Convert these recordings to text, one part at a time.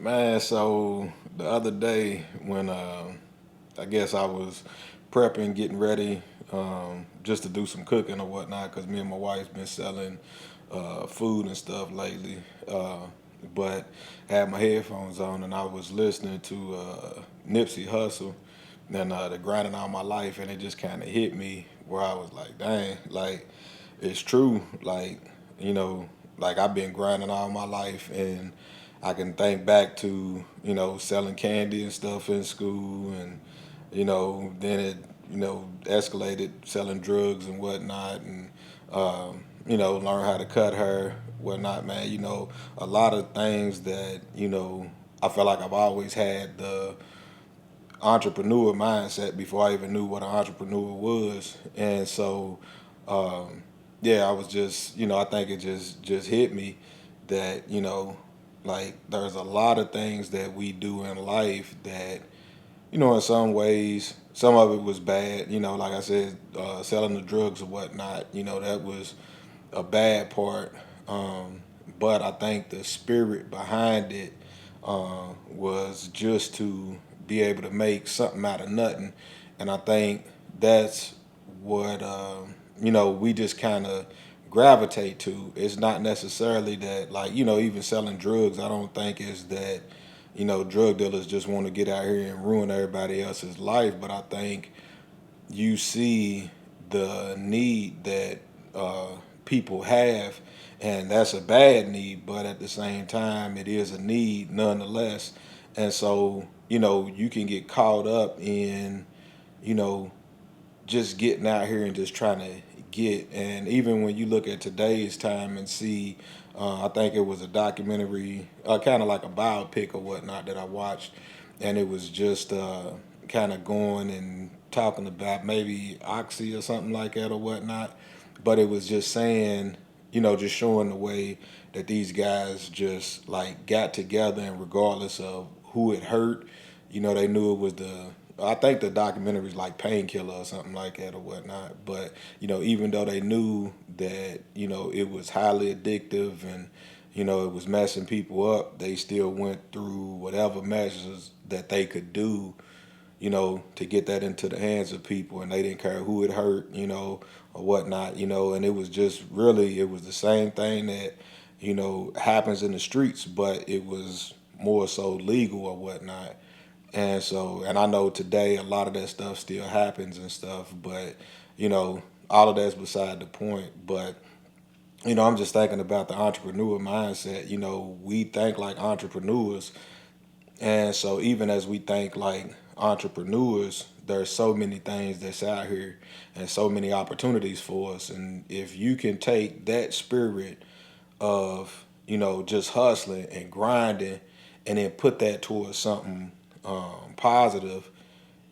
Man, so the other day when I guess I was prepping, getting ready, just to do some cooking or whatnot, because me and my wife's been selling food and stuff lately. But I had my headphones on and I was listening to Nipsey Hussle and the grinding all my life, and it just kind of hit me where I was like, dang, like it's true. You know, like I've been grinding all my life, and I can think back to selling candy and stuff in school, and then it escalated selling drugs and whatnot, and learn how to cut hair, whatnot, man. A lot of things that I feel like I've always had the entrepreneur mindset before I even knew what an entrepreneur was. And so, yeah, I was just, I think it just hit me that, like there's a lot of things that we do in life that, in some ways, some of it was bad. Like I said, selling the drugs or whatnot, that was a bad part. But I think the spirit behind it was just to be able to make something out of nothing. And I think that's what, we just kind of gravitate to. It's not necessarily that, like, even selling drugs, I don't think is that, drug dealers just want to get out here and ruin everybody else's life. But I think you see the need that people have, and that's a bad need, but at the same time, it is a need nonetheless. And so, you can get caught up in, you know, just getting out here and just trying to get. And even when you look at today's time and see, I think it was a documentary, kind of like a biopic or whatnot that I watched, and it was just kind of going and talking about maybe Oxy or something like that or whatnot. But it was just saying, just showing the way that these guys just like got together, and regardless of who it hurt, they knew it was the. I think the documentary is like Painkiller or something like that or whatnot. But even though they knew that it was highly addictive and it was messing people up, they still went through whatever measures that they could do to get that into the hands of people, and they didn't care who it hurt, or whatnot, and it was just really, it was the same thing that, happens in the streets, but it was more so legal or whatnot. And so, and I know today a lot of that stuff still happens and stuff, but, all of that's beside the point. But, I'm just thinking about the entrepreneur mindset. We think like entrepreneurs, and so even as we think like entrepreneurs, there's so many things that's out here and so many opportunities for us. And if you can take that spirit of, just hustling and grinding and then put that towards something positive,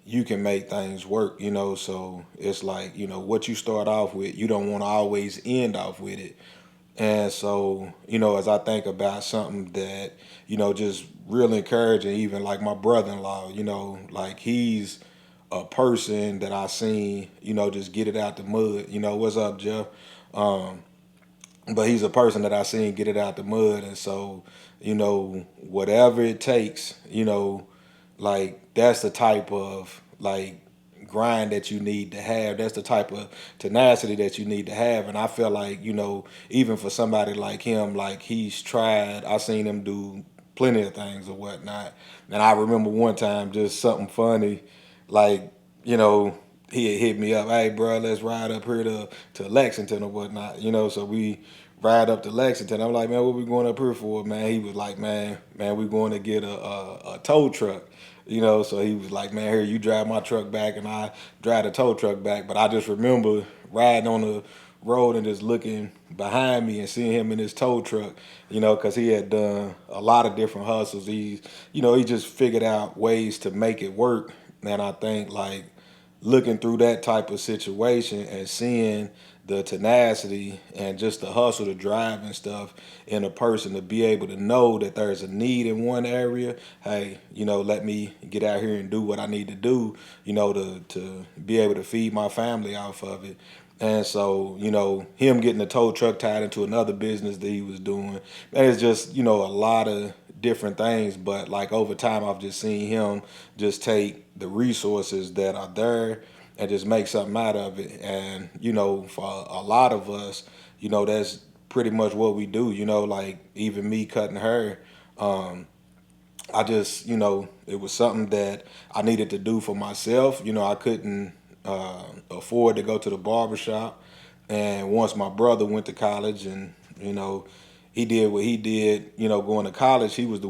you can make things work, So it's like, what you start off with, you don't want to always end off with it. And so, as I think about something that, just real encouraging, even like my brother in law, like he's a person that I seen, just get it out the mud. What's up, Jeff? Um, but he's a person that I seen get it out the mud. And so, whatever it takes, like that's the type of like grind that you need to have. That's the type of tenacity that you need to have. And I feel like, even for somebody like him, like he's tried, I seen him do plenty of things or whatnot. And I remember one time just something funny, like, you know, he had hit me up, hey bro, let's ride up here to Lexington or whatnot, so we ride up to Lexington. I'm like, man, what we going up here for, man? He was like, man, we going to get a tow truck. So he was like, man, here, you drive my truck back and I drive the tow truck back. But I just remember riding on the road and just looking behind me and seeing him in his tow truck, because he had done a lot of different hustles. He just figured out ways to make it work. And I think like looking through that type of situation and seeing the tenacity and just the hustle, the drive and stuff in a person to be able to know that there's a need in one area. Hey, let me get out here and do what I need to do, to be able to feed my family off of it. And so, him getting the tow truck tied into another business that he was doing, and it's just, a lot of different things. But like over time, I've just seen him just take the resources that are there and just make something out of it. And for a lot of us, that's pretty much what we do. Like even me cutting hair. I just, it was something that I needed to do for myself. I couldn't afford to go to the barbershop. And once my brother went to college and, he did what he did, going to college, he was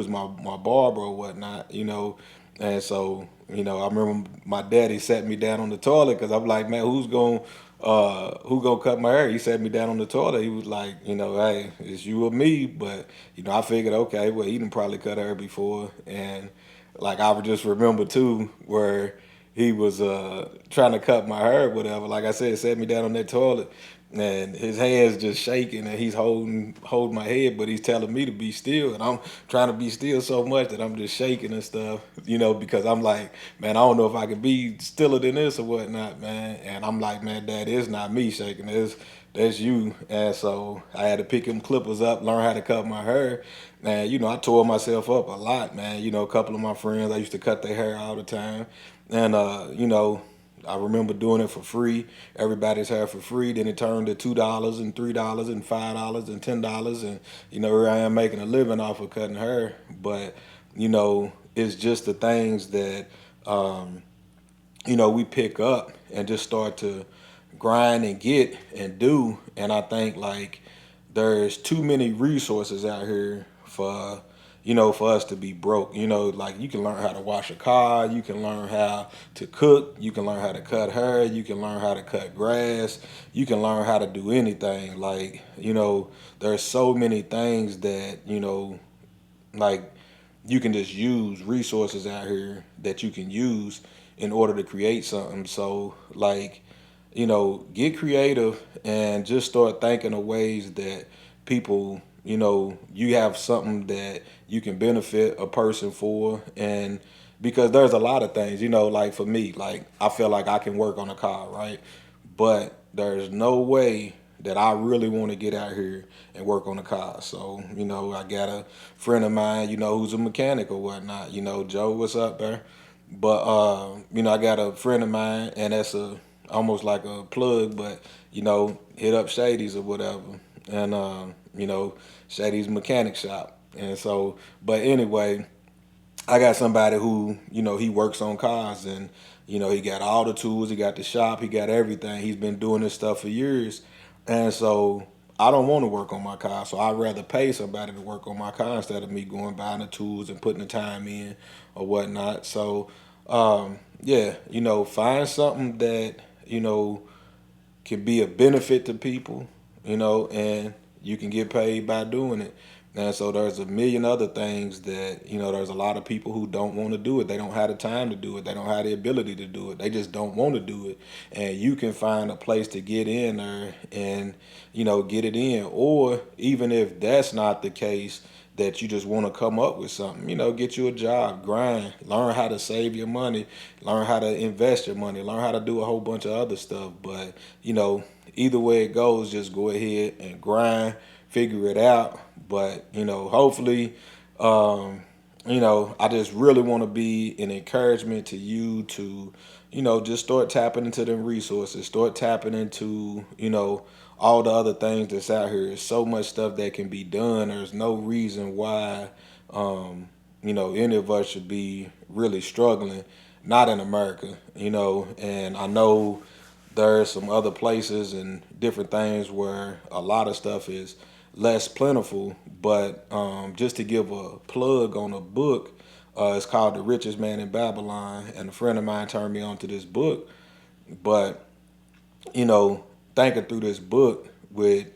my barber or whatnot, And so, I remember my daddy sat me down on the toilet because I'm like, man, who gonna cut my hair? He sat me down on the toilet. He was like, hey, it's you or me. But I figured, okay, well, he didn't probably cut her before, and like I would just remember too where he was trying to cut my hair, or whatever. Like I said, sat me down on that toilet, and his hands just shaking, and he's holding my head, but he's telling me to be still, and I'm trying to be still so much that I'm just shaking and stuff, because I'm like, man, I don't know if I can be stiller than this or whatnot, man. And I'm like, man, Dad, it's not me shaking, that's you. And so I had to pick them clippers up, learn how to cut my hair. And I tore myself up a lot, man. A couple of my friends, I used to cut their hair all the time, and I remember doing it for free. Everybody's hair for free. Then it turned to $2 and $3 and $5 and $10, and here I am making a living off of cutting hair. But it's just the things that we pick up and just start to grind and get and do. And I think like there's too many resources out here for us to be broke. Like you can learn how to wash a car, you can learn how to cook, you can learn how to cut hair, you can learn how to cut grass, you can learn how to do anything. Like, there's so many things that, like you can just use resources out here that you can use in order to create something. So like, get creative and just start thinking of ways that people, you have something that you can benefit a person for. And because there's a lot of things, like for me, like I feel like I can work on a car, right? But there's no way that I really want to get out here and work on a car. So, I got a friend of mine, who's a mechanic or whatnot. Joe, what's up there? But I got a friend of mine, and that's almost like a plug, but hit up Shady's or whatever, and Shady's mechanic shop. And so, but anyway, I got somebody who, he works on cars, and, he got all the tools, he got the shop, he got everything. He's been doing this stuff for years. And so I don't want to work on my car. So I'd rather pay somebody to work on my car instead of me going buying the tools and putting the time in or whatnot. So, yeah, find something that, can be a benefit to people, and you can get paid by doing it. And so there's a million other things that, there's a lot of people who don't want to do it. They don't have the time to do it. They don't have the ability to do it. They just don't want to do it. And you can find a place to get in there and, get it in. Or even if that's not the case, that you just want to come up with something, get you a job, grind, learn how to save your money, learn how to invest your money, learn how to do a whole bunch of other stuff. But, either way it goes, just go ahead and grind, figure it out. But, hopefully, I just really want to be an encouragement to you to, just start tapping into them resources, start tapping into, all the other things that's out here. There's so much stuff that can be done. There's no reason why, any of us should be really struggling, not in America, and I know there's some other places and different things where a lot of stuff is less plentiful. But just to give a plug on a book, it's called The Richest Man in Babylon, and a friend of mine turned me on to this book. But thinking through this book with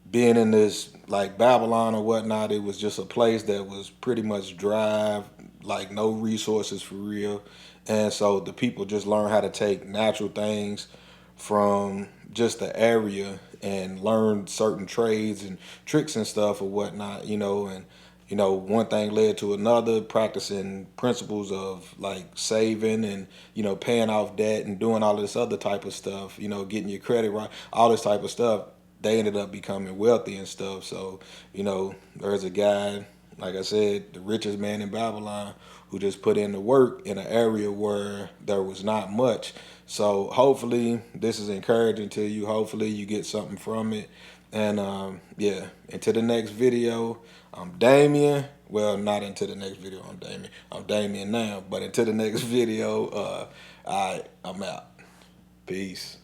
being in this like Babylon or whatnot, it was just a place that was pretty much dry, like no resources for real. And so the people just learn how to take natural things from just the area and learn certain trades and tricks and stuff or whatnot, and one thing led to another, practicing principles of like saving and, paying off debt and doing all this other type of stuff, getting your credit right, all this type of stuff. They ended up becoming wealthy and stuff. So, there's a guy, like I said, the richest man in Babylon who just put in the work in an area where there was not much. So hopefully this is encouraging to you. Hopefully you get something from it. And yeah, into the next video, I'm Damien. Well, not into the next video, I'm Damien. I'm Damien now, but into the next video, I'm out. Peace.